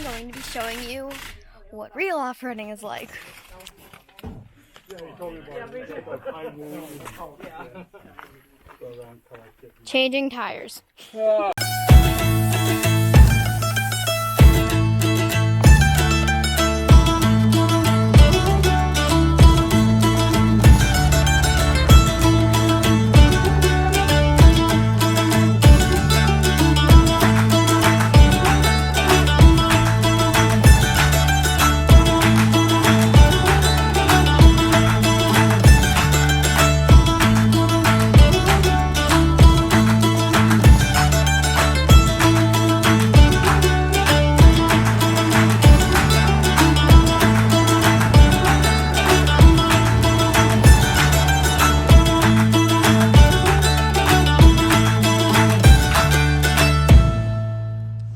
I'm going to be showing you what real off-roading is like. Changing tires.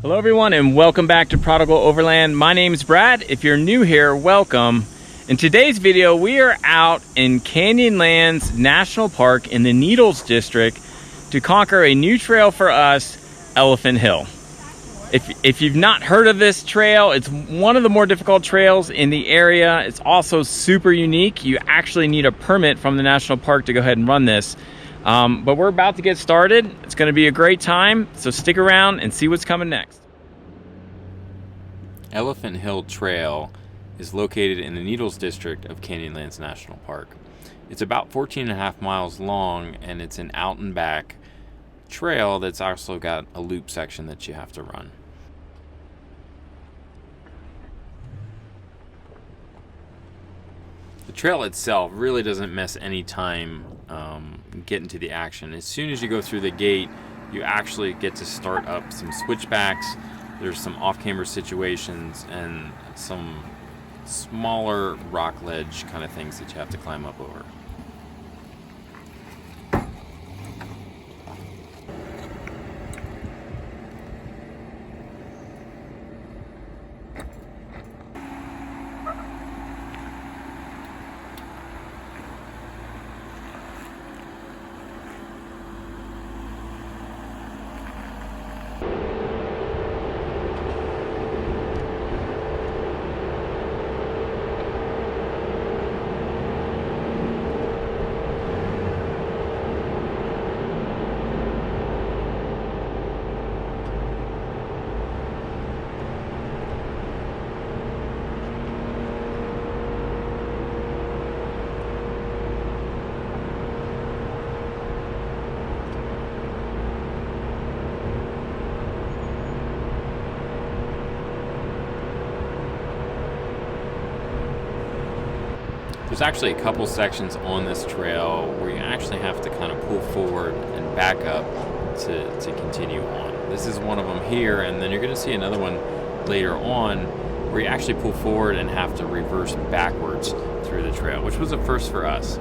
Hello everyone and welcome back to Prodigal Overland. My name is Brad. If you're new here, welcome. In today's video, we are out in Canyonlands National Park in the Needles District to conquer a new trail for us, Elephant Hill. If you've not heard of this trail, it's one of the more difficult trails in the area. It's also super unique. You actually need a permit from the national park to go ahead and run this. But we're about to get started. It's going to be a great time, so stick around and see what's coming next. Elephant Hill Trail is located in the Needles District of Canyonlands National Park. It's about 14.5 miles long, and it's an out and back trail that's also got a loop section that you have to run. The trail itself really doesn't miss any time getting to the action. As soon as you go through the gate, you actually get to start up some switchbacks. There's some off-camber situations and some smaller rock ledge kind of things that you have to climb up over. There's actually a couple sections on this trail where you actually have to kind of pull forward and back up to continue on. This is one of them here, and then you're going to see another one later on where you actually pull forward and have to reverse backwards through the trail, which was a first for us.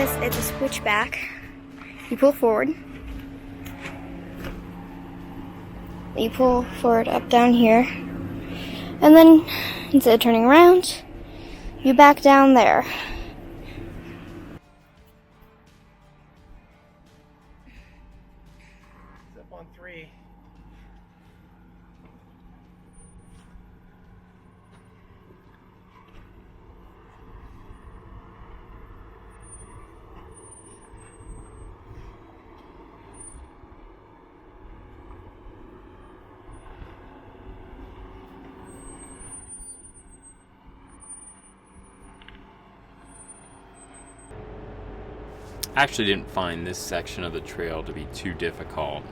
this, it's a switchback. You pull forward. You pull forward up down here. And then, instead of turning around, you back down there. It's up on 3. I actually didn't find this section of the trail to be too difficult.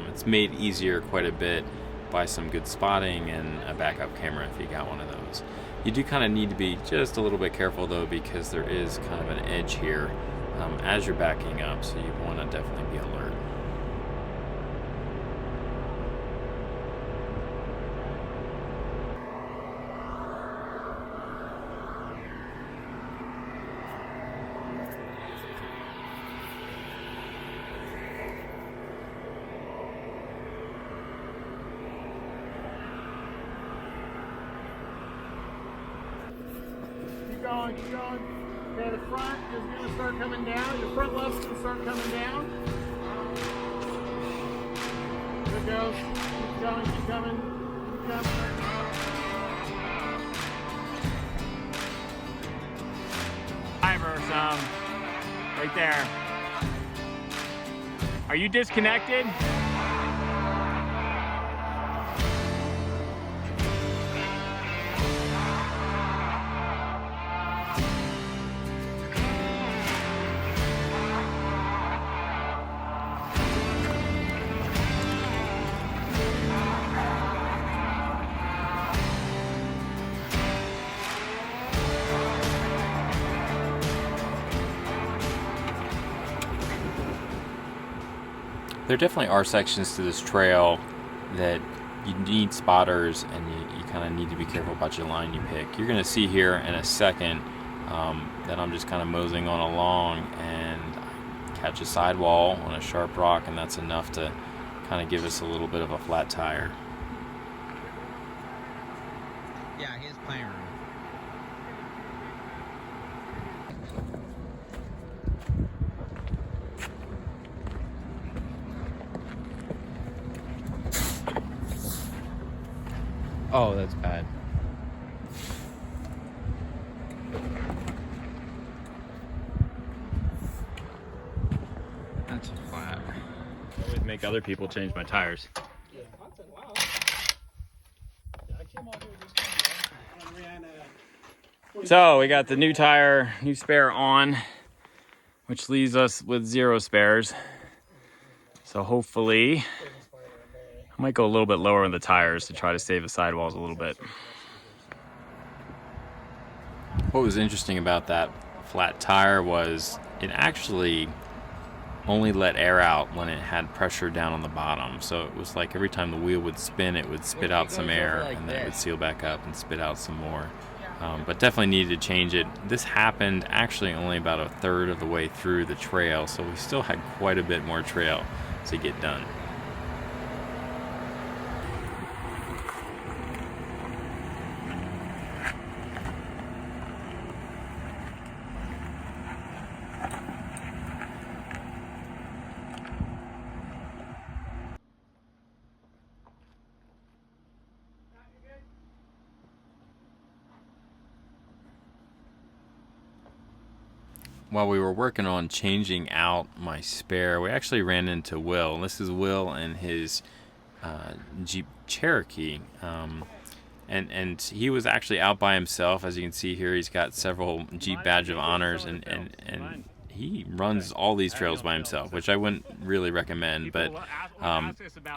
It's made easier quite a bit by some good spotting and a backup camera if you got one of those. You do kind of need to be just a little bit careful though, because there is kind of an edge here as you're backing up, so you want to definitely be alert. Keep going. Okay, the front is going to start coming down. Your front left's going to start coming down. There it goes. Keep going, keep coming. Keep coming. Driver, right there. Are you disconnected? There definitely are sections to this trail that you need spotters, and you kind of need to be careful about your line you pick. You're going to see here in a second that I'm just kind of moseying on along and catch a sidewall on a sharp rock, and that's enough to kind of give us a little bit of a flat tire. Yeah, his playing room. Oh, that's bad. That's flat. I always make other people change my tires. So we got the new tire, new spare on, which leaves us with 0 spares. So hopefully, I might go a little bit lower on the tires to try to save the sidewalls a little bit. What was interesting about that flat tire was it actually only let air out when it had pressure down on the bottom. So it was like every time the wheel would spin, it would spit out some air, and then it would seal back up and spit out some more. But definitely needed to change it. This happened actually only about a third of the way through the trail, so we still had quite a bit more trail to get done. While we were working on changing out my spare, we actually ran into Will. This is Will and his Jeep Cherokee. And he was actually out by himself. As you can see here, he's got several Jeep Badge of Honors, and he runs all these trails by himself, which I wouldn't really recommend. But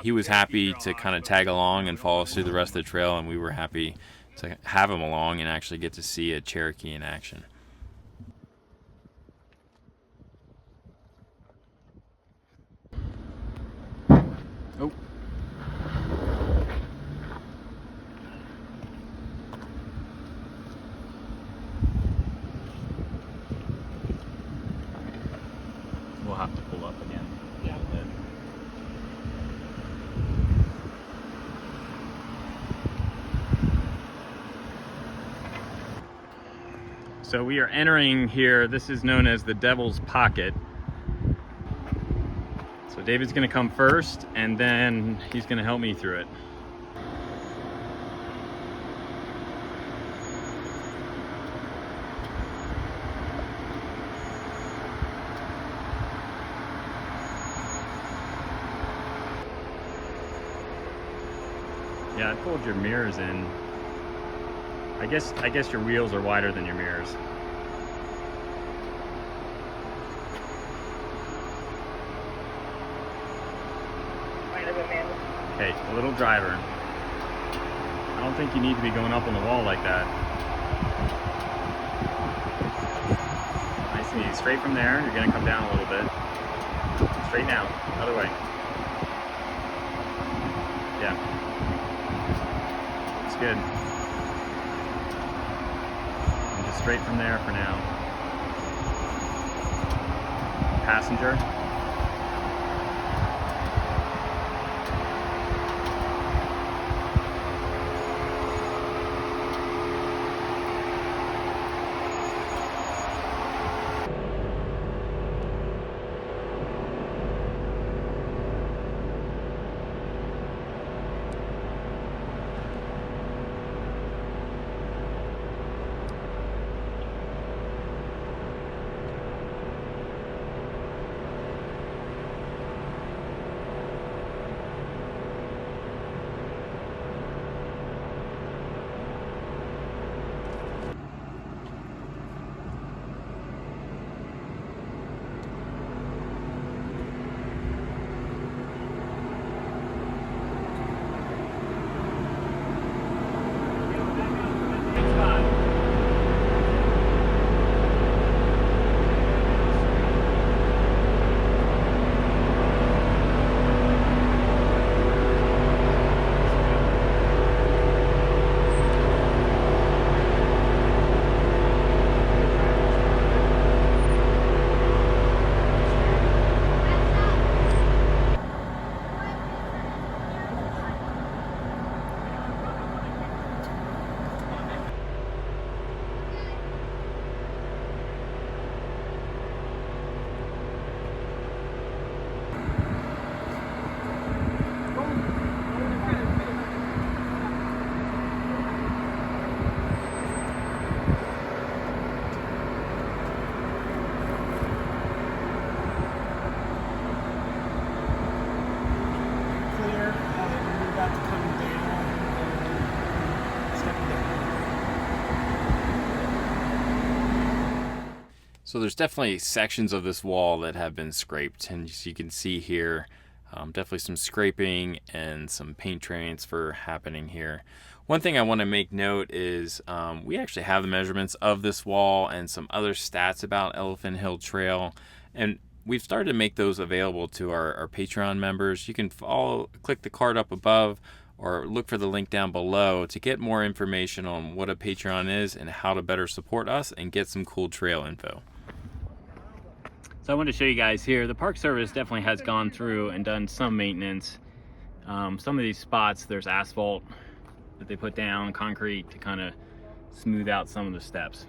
he was happy to kind of tag along and follow us through the rest of the trail, and we were happy to have him along and actually get to see a Cherokee in action. Oh. have to pull up again. Yeah. So we are entering here. This is known as the Devil's Pocket. So David's gonna come first, and then he's gonna help me through it. Yeah, I pulled your mirrors in. I guess your wheels are wider than your mirrors. Okay, a little driver. I don't think you need to be going up on the wall like that. Nice and easy. Straight from there, you're gonna come down a little bit. Straight down, other way. Yeah. It's good. And just straight from there for now. Passenger. So there's definitely sections of this wall that have been scraped, and as you can see here, definitely some scraping and some paint transfer happening here. One thing I want to make note is we actually have the measurements of this wall and some other stats about Elephant Hill Trail, and we've started to make those available to our Patreon members. You can click the card up above or look for the link down below to get more information on what a Patreon is and how to better support us and get some cool trail info. So I wanted to show you guys here, the Park Service definitely has gone through and done some maintenance. Some of these spots, there's asphalt that they put down, concrete to kind of smooth out some of the steps.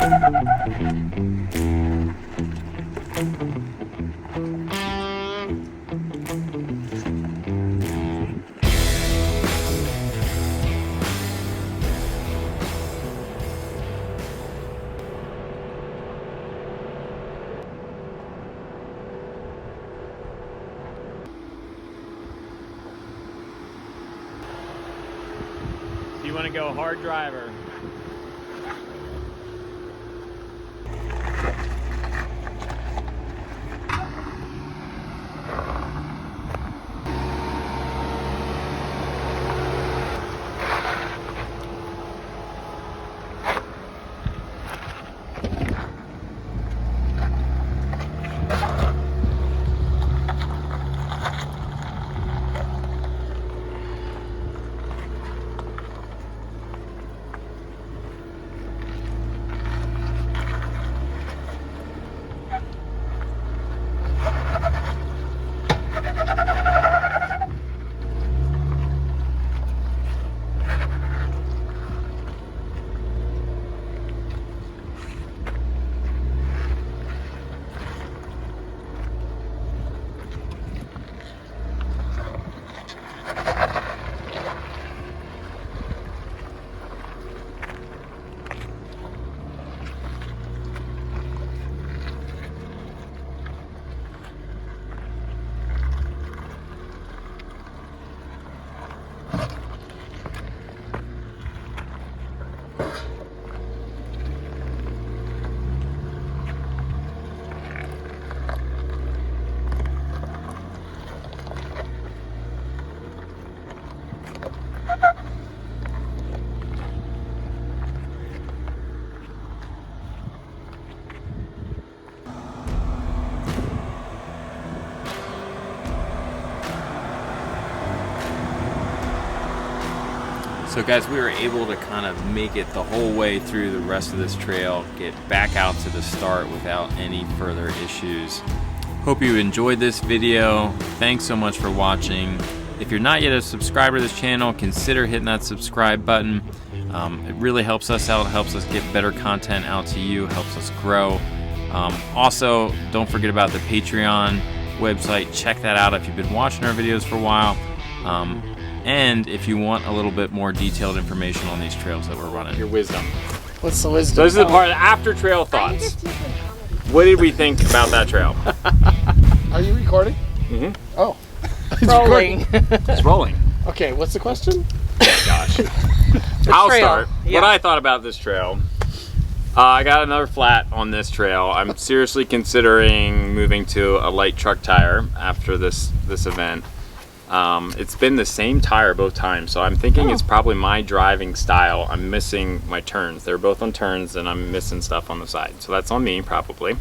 You want to go hard driver. So guys, we were able to kind of make it the whole way through the rest of this trail, get back out to the start without any further issues. Hope you enjoyed this video. Thanks so much for watching. If you're not yet a subscriber to this channel, consider hitting that subscribe button. It really helps us out, helps us get better content out to you, helps us grow. Also, don't forget about the Patreon website. Check that out if you've been watching our videos for a while. And if you want a little bit more detailed information on these trails that we're running. Your wisdom. What's the wisdom? So this is the part of after trail thoughts. What did we think about that trail? Are you recording? Mm-hmm. Oh. Rolling. It's rolling. Okay, what's the question? Oh gosh. I'll trail. start. Yeah. What I thought about this trail. I got another flat on this trail. I'm seriously considering moving to a light truck tire after this event. It's been the same tire both times, so I'm thinking it's probably my driving style. I'm missing my turns. They're both on turns, and I'm missing stuff on the side. So that's on me, probably.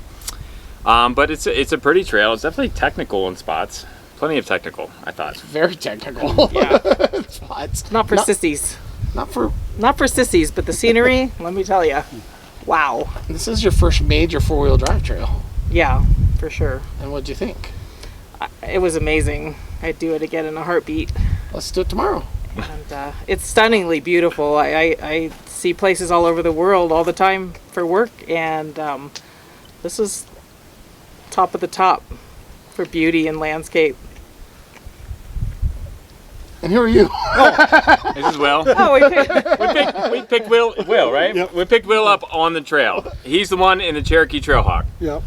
But it's a pretty trail. It's definitely technical in spots. Plenty of technical, I thought. Very technical. Yeah. Spots. Not for sissies. Not for. Not for sissies, but the scenery, let me tell you. Wow. This is your first major four-wheel drive trail. Yeah, for sure. And what'd you think? It was amazing. I'd do it again in a heartbeat. Let's do it tomorrow. And it's stunningly beautiful. I see places all over the world all the time for work, and this is top of the top for beauty and landscape. And who are you? This is Will. Oh, We picked Will, right? Yep. We picked Will up on the trail. He's the one in the Cherokee Trailhawk. Yep.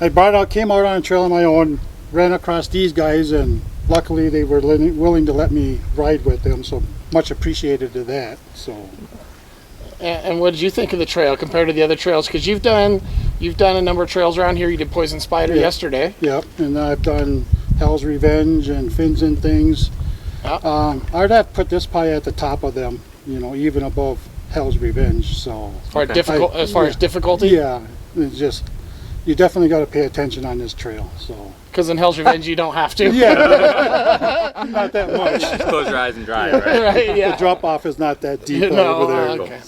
I came out on a trail on my own, ran across these guys, and luckily they were willing to let me ride with them, so much appreciated to that. So. And what did you think of the trail compared to the other trails? Because you've done a number of trails around here. You did Poison Spider yesterday. Yep, and I've done Hell's Revenge and Fins and Things. Yep. I'd have to put this probably at the top of them, even above Hell's Revenge. So. As far as difficulty. Yeah, it's just you definitely got to pay attention on this trail. So. Because in Hell's Revenge you don't have to. Yeah, not that much. Just close your eyes and drive, right? Right. Yeah. The drop off is not that deep No, over there. okay.